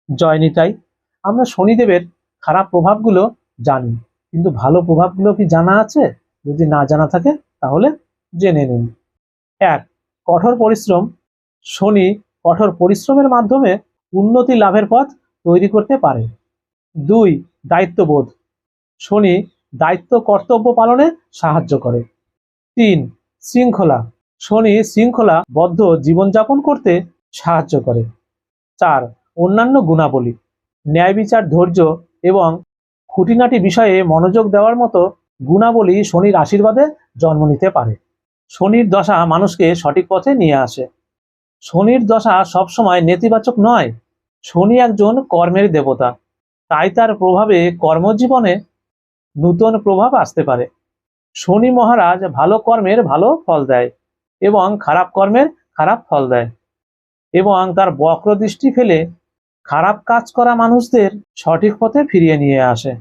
জয় নিতাই। আমরা শনিদেবের খারাপ প্রভাবগুলো জানি, কিন্তু ভালো প্রভাবগুলো কি জানা আছে? যদি না জানা থাকে তাহলে জেনে নিন। 1. কঠোর পরিশ্রম। শনি কঠোর পরিশ্রমের মাধ্যমে উন্নতি লাভের পথ তৈরি করতে পারে। 2. দায়িত্ববোধ। শনি দায়িত্ব কর্তব্য পালনে সাহায্য করে। 3. শৃঙ্খলা। শনি শৃঙ্খলাবদ্ধ জীবনযাপন করতে সাহায্য করে। 4. অন্যান্য গুণাবলী। ন্যায় বিচার, ধৈর্য এবং খুঁটিনাটি বিষয়ে মনোযোগ দেওয়ার মতো গুণাবলী শনির আশীর্বাদে জন্ম নিতে পারে। শনির দশা মানুষকে সঠিক পথে নিয়ে আসে। শনির দশা সবসময় নেতিবাচক নয়। শনি একজন কর্মের দেবতা, তাই তার প্রভাবে কর্মজীবনে নূতন প্রভাব আসতে পারে। শনি মহারাজ ভালো কর্মের ভালো ফল দেয় এবং খারাপ কর্মের খারাপ ফল দেয়, এবং তার বক্র দৃষ্টি ফেলে খারাপ কাজ করা মানুষদের সঠিক পথে ফিরিয়ে নিয়ে আসে।